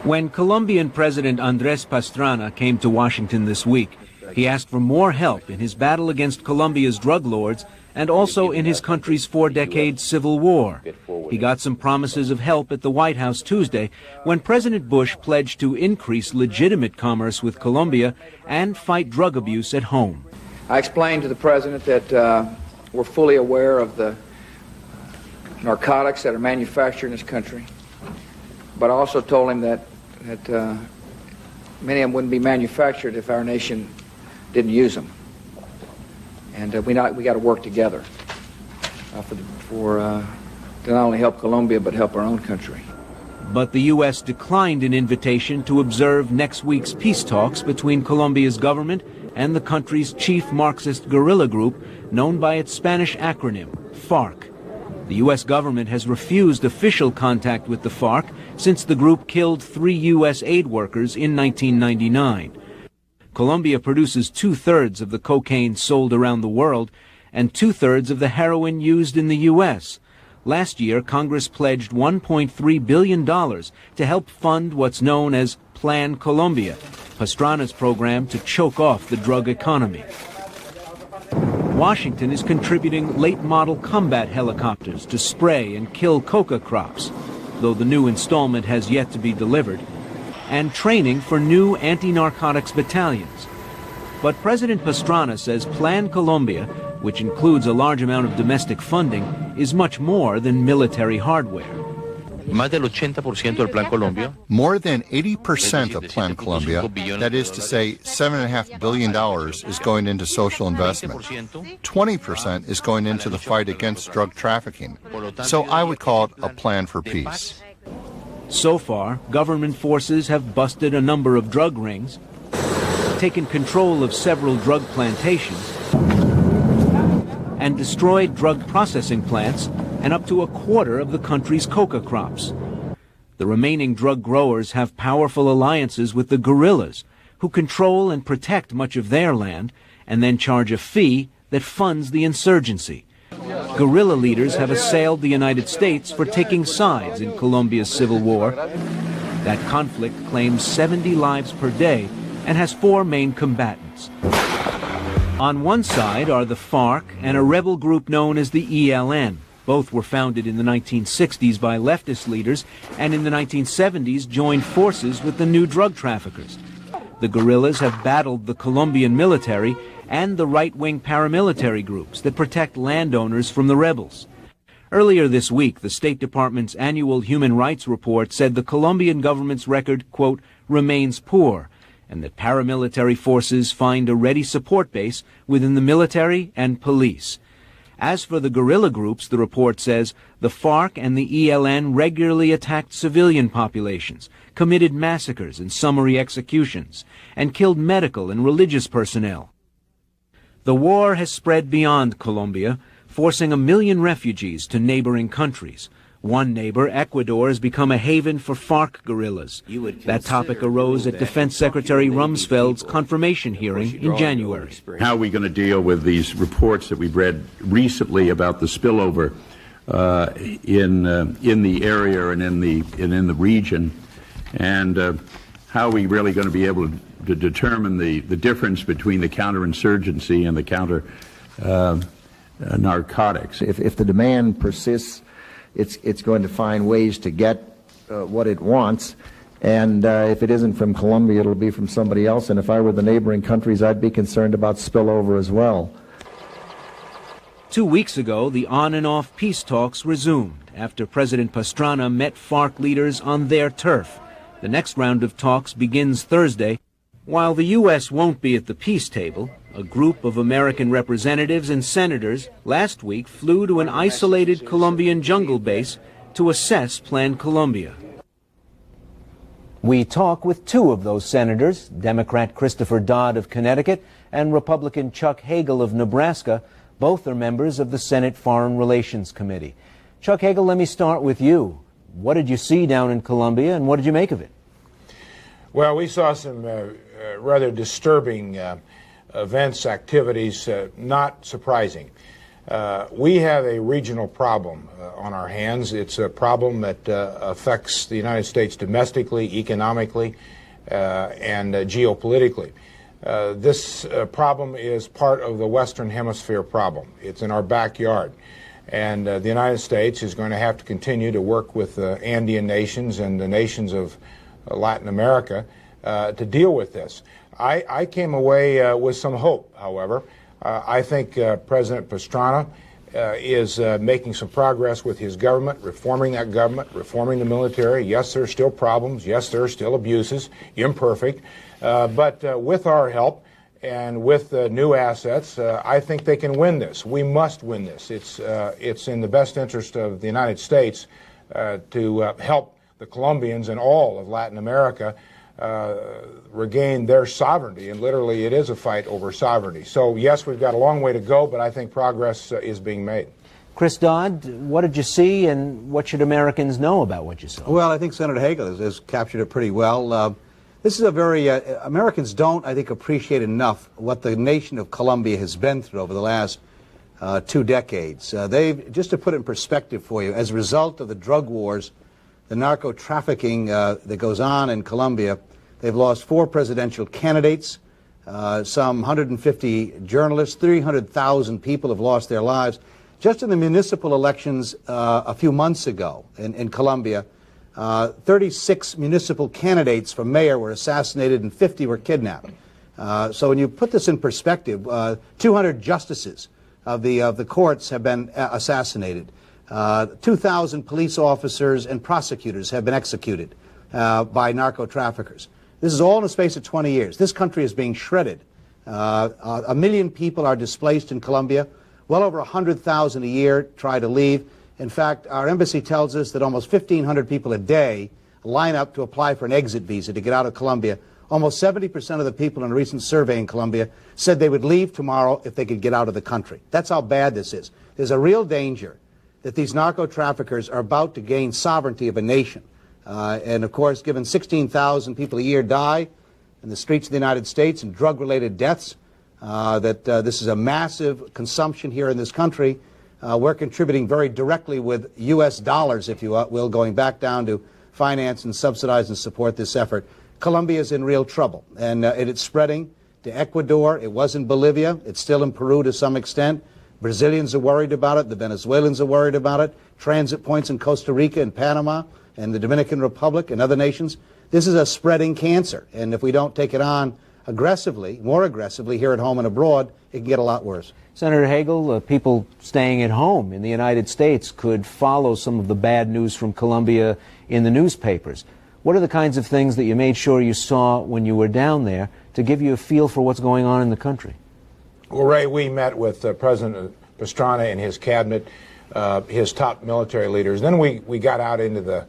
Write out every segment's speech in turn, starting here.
When Colombian President Andrés Pastrana came to Washington this week, he asked for more help in his battle against Colombia's drug lords and also in his country's four-decade civil war. He got some promises of help at the White House Tuesday when President Bush pledged to increase legitimate commerce with Colombia and fight drug abuse at home. I explained to the President that we're fully aware of the narcotics that are manufactured in this country, but I also told him that many of them wouldn't be manufactured if our nation didn't use them. And we got to work together to not only help Colombia, but help our own country. But the U.S. declined an invitation to observe next week's peace talks between Colombia's government and the country's chief Marxist guerrilla group, known by its Spanish acronym, FARC. The U.S. government has refused official contact with the FARC since the group killed 3 U.S. aid workers in 1999. Colombia produces 2/3 of the cocaine sold around the world and 2/3 of the heroin used in the U.S. Last year, Congress pledged $1.3 billion to help fund what's known as Plan Colombia, Pastrana's program to choke off the drug economy. Washington is contributing late-model combat helicopters to spray and kill coca crops, though the new installment has yet to be delivered, and training for new anti-narcotics battalions. But President Pastrana says Plan Colombia, which includes a large amount of domestic funding, is much more than military hardware. More than 80% of Plan Colombia, that is to say $7.5 billion, is going into social investment. 20% is going into the fight against drug trafficking. So I would call it a plan for peace. So far, government forces have busted a number of drug rings, taken control of several drug plantations, and destroyed drug processing plants and up to a quarter of the country's coca crops. The remaining drug growers have powerful alliances with the guerrillas, who control and protect much of their land and then charge a fee that funds the insurgency. Guerrilla leaders have assailed the United States for taking sides in Colombia's civil war. That conflict claims 70 lives per day and has 4 main combatants. On one side are the FARC and a rebel group known as the ELN. Both were founded in the 1960s by leftist leaders and in the 1970s joined forces with the new drug traffickers. The guerrillas have battled the Colombian military and the right-wing paramilitary groups that protect landowners from the rebels. Earlier this week, the State Department's annual human rights report said the Colombian government's record, quote, remains poor, and that paramilitary forces find a ready support base within the military and police. As for the guerrilla groups, the report says the FARC and the ELN regularly attacked civilian populations, committed massacres and summary executions, and killed medical and religious personnel. The war has spread beyond Colombia, forcing 1 million refugees to neighboring countries. One neighbor, Ecuador, has become a haven for FARC guerrillas. That topic arose at Defense Secretary Rumsfeld's confirmation hearing in January. How are we going to deal with these reports that we've read recently about the spillover in the area and in the region, and how are we really going to be able to determine the difference between the counterinsurgency and the counter narcotics? If the demand persists, it's going to find ways to get what it wants, and if it isn't from Colombia, it'll be from somebody else, and if I were the neighboring countries, I'd be concerned about spillover as well. 2 weeks ago, the on and off peace talks resumed after President Pastrana met FARC leaders on their turf. The next round of talks begins Thursday. While the U.S. won't be at the peace table, a group of American representatives and senators last week flew to an isolated Colombian jungle base to assess Plan Colombia. We talk with 2 of those senators, Democrat Christopher Dodd of Connecticut and Republican Chuck Hagel of Nebraska. Both are members of the Senate Foreign Relations Committee. Chuck Hagel, let me start with you. What did you see down in Colombia, and what did you make of it? Well, we saw some rather disturbing events, activities, not surprising. We have a regional problem on our hands. It's a problem that affects the United States domestically, economically, and geopolitically. This problem is part of the Western Hemisphere problem. It's in our backyard. And the United States is going to have to continue to work with the Andean nations and the nations of Latin America to deal with this. I came away with some hope, however. I think President Pastrana is making some progress with his government, reforming that government, reforming the military. Yes, there are still problems. Yes, there are still abuses, imperfect. But with our help and with new assets, I think they can win this. We must win this. It's in the best interest of the United States to help the Colombians and all of Latin America regain their sovereignty, and literally it is a fight over sovereignty. So yes, we've got a long way to go, but I think progress is being made. Chris Dodd, what did you see, and what should Americans know about what you saw? Well, I think Senator Hagel has captured it pretty well. This is a very, Americans don't, I think, appreciate enough what the nation of Colombia has been through over the last 2 decades. Just to put it in perspective for you, as a result of the drug wars, the narco trafficking that goes on in Colombia, they've lost 4 presidential candidates, some 150 journalists, 300,000 people have lost their lives. Just in the municipal elections a few months ago in Colombia, 36 municipal candidates for mayor were assassinated and 50 were kidnapped. So when you put this in perspective, 200 justices of the courts have been assassinated. 2,000 police officers and prosecutors have been executed by narco traffickers. This is all in the space of 20 years. This country is being shredded. 1 million people are displaced in Colombia. Well over 100,000 a year try to leave. In fact, our embassy tells us that almost 1,500 people a day line up to apply for an exit visa to get out of Colombia. Almost 70% of the people in a recent survey in Colombia said they would leave tomorrow if they could get out of the country. That's how bad this is. There's a real danger that these narco traffickers are about to gain sovereignty of a nation. And of course, given 16,000 people a year die in the streets of the United States and drug-related deaths, this is a massive consumption here in this country. We're contributing very directly with U.S. dollars, if you will, going back down to finance and subsidize and support this effort. Colombia is in real trouble, and it's spreading to Ecuador. It was in Bolivia. It's still in Peru to some extent. Brazilians are worried about it. The Venezuelans are worried about it. Transit points in Costa Rica and Panama and the Dominican Republic and other nations. This is a spreading cancer, and if we don't take it on aggressively, more aggressively here at home and abroad, it can get a lot worse. Senator Hagel, people staying at home in the United States could follow some of the bad news from Colombia in the newspapers. What are the kinds of things that you made sure you saw when you were down there to give you a feel for what's going on in the country? Well, Ray, we met with President Pastrana and his cabinet, his top military leaders. Then we got out into the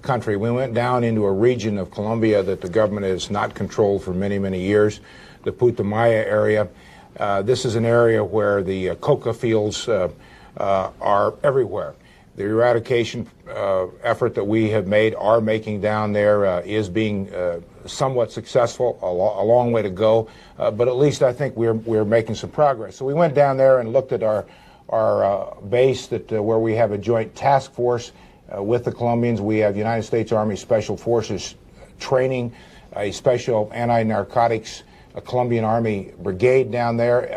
country. We went down into a region of Colombia that the government has not controlled for many, many years, the Putumayo area. This is an area where the coca fields are everywhere. The eradication effort that we have made, are making down there, is being somewhat successful. A long way to go, but at least I think we're making some progress. So we went down there and looked at our base where we have a joint task force with the Colombians. We have United States Army Special Forces training, a special anti-narcotics Colombian Army brigade down there.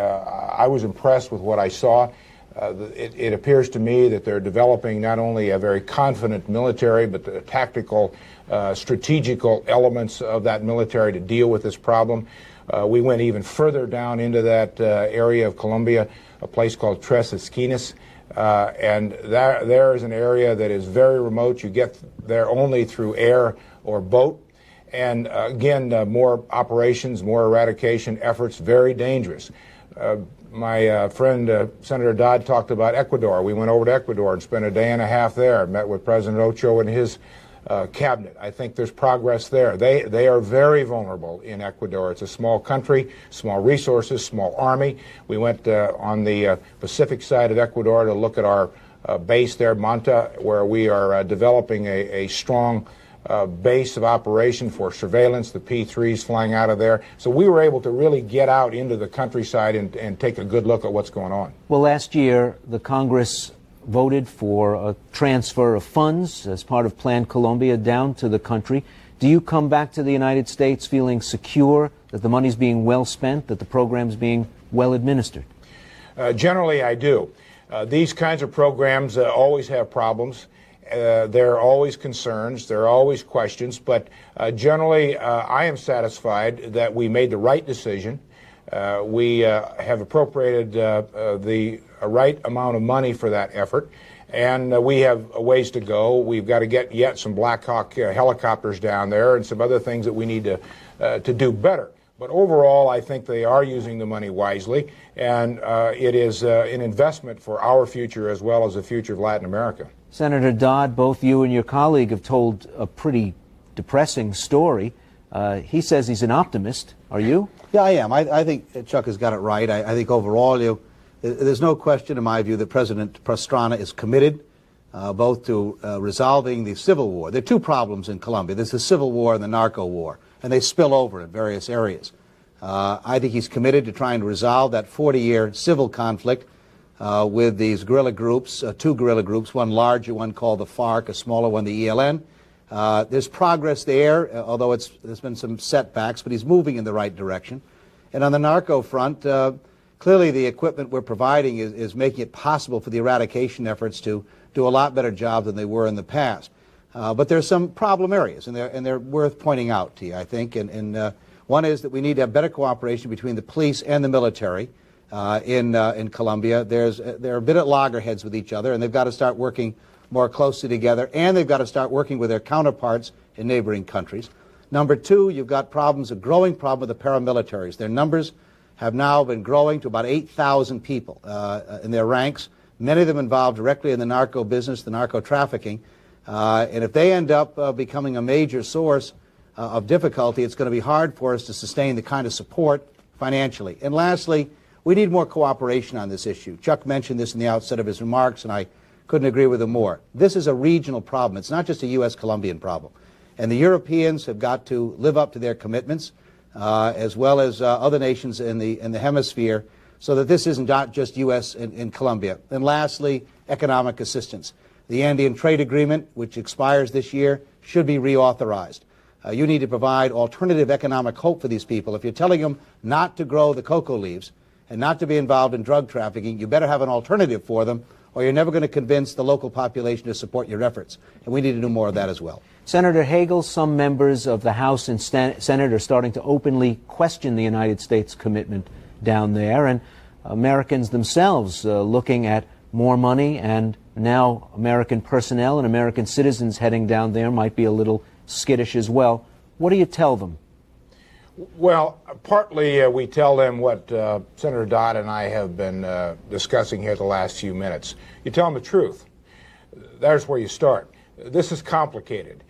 I was impressed with what I saw. It appears to me that they're developing not only a very confident military, but the tactical, strategical elements of that military to deal with this problem. We went even further down into that area of Colombia, a place called Tres Esquinas, and there is an area that is very remote. You get there only through air or boat. And again, more operations, more eradication efforts, very dangerous. My friend Senator Dodd talked about Ecuador. We went over to Ecuador and spent a day and a half there, met with President Ochoa and his cabinet. I think there's progress there. They are very vulnerable in Ecuador. It's a small country, small resources, small army. We went on the Pacific side of Ecuador to look at our base there, Manta, where we are developing a strong base of operation for surveillance, the P-3s flying out of there. So we were able to really get out into the countryside and take a good look at what's going on. Well, last year, the Congress voted for a transfer of funds as part of Plan Colombia down to the country. Do you come back to the United States feeling secure that the money's being well spent, that the program's being well administered? Generally, I do. These kinds of programs always have problems. There are always concerns, there are always questions, but generally I am satisfied that we made the right decision. We have appropriated the right amount of money for that effort, and we have a ways to go. We've got to get yet some Black Hawk helicopters down there and some other things that we need to do better. But overall, I think they are using the money wisely, and it is an investment for our future as well as the future of Latin America. Senator Dodd, both you and your colleague have told a pretty depressing story. He says he's an optimist. Are you? Yeah, I am. I think Chuck has got it right. I think overall, there's no question in my view that President Pastrana is committed both to resolving the civil war. There are two problems in Colombia. There's the civil war and the narco war, and they spill over in various areas. I think he's committed to trying to resolve that 40-year civil conflict with these guerrilla groups, two guerrilla groups, one larger, one called the FARC, a smaller one, the ELN. There's progress there, although there's been some setbacks, but he's moving in the right direction. And on the narco front, clearly the equipment we're providing is making it possible for the eradication efforts to do a lot better job than they were in the past. But there's some problem areas, and they're worth pointing out to you, I think. And one is that we need to have better cooperation between the police and the military in Colombia. They're a bit at loggerheads with each other, and they've got to start working more closely together, and they've got to start working with their counterparts in neighboring countries. Number two, you've got a growing problem with the paramilitaries. Their numbers have now been growing to about 8,000 people in their ranks, many of them involved directly in the narco business, the narco trafficking. And if they end up becoming a major source of difficulty, it's going to be hard for us to sustain the kind of support financially. And lastly, we need more cooperation on this issue. Chuck mentioned this in the outset of his remarks, and I couldn't agree with him more. This is a regional problem. It's not just a US-Colombian problem. And the Europeans have got to live up to their commitments, as well as other nations in the hemisphere, so that this isn't not just US and Colombia. And lastly, economic assistance. The Andean Trade Agreement, which expires this year, should be reauthorized. You need to provide alternative economic hope for these people. If you're telling them not to grow the cocoa leaves and not to be involved in drug trafficking, you better have an alternative for them, or you're never going to convince the local population to support your efforts. And we need to do more of that as well. Senator Hagel, some members of the House and Senate are starting to openly question the United States commitment down there, and Americans themselves looking at more money, and now American personnel and American citizens heading down there might be a little skittish as well. What do you tell them? Well, partly we tell them what Senator Dodd and I have been discussing here the last few minutes. You tell them the truth. There's where you start. This is complicated.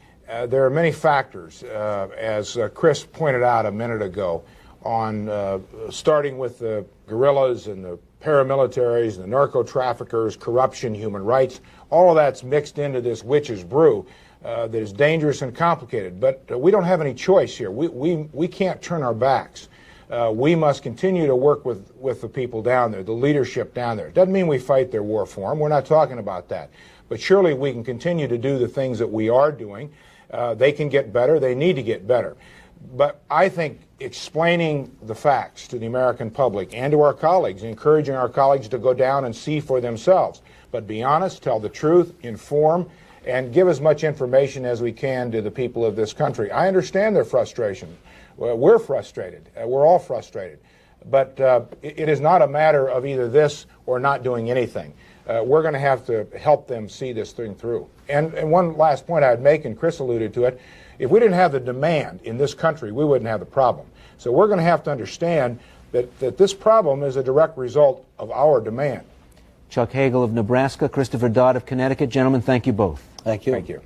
There are many factors, as Chris pointed out a minute ago, on starting with the guerrillas and the paramilitaries, the narco traffickers, corruption, human rights. All of that's mixed into this witch's brew that is dangerous and complicated. But we don't have any choice here. We can't turn our backs. We must continue to work with the people down there, the leadership down there. It doesn't mean we fight their war for them. We're not talking about that. But surely we can continue to do the things that we are doing. They can get better. They need to get better. But I think explaining the facts to the American public and to our colleagues, encouraging our colleagues to go down and see for themselves, but be honest, tell the truth, inform, and give as much information as we can to the people of this country. I understand their frustration. We're frustrated. We're all frustrated. But it is not a matter of either this or not doing anything. We're going to have to help them see this thing through. And one last point I'd make, and Chris alluded to it, if we didn't have the demand in this country, we wouldn't have the problem. So we're going to have to understand that this problem is a direct result of our demand. Chuck Hagel of Nebraska, Christopher Dodd of Connecticut. Gentlemen, thank you both. Thank you. Thank you.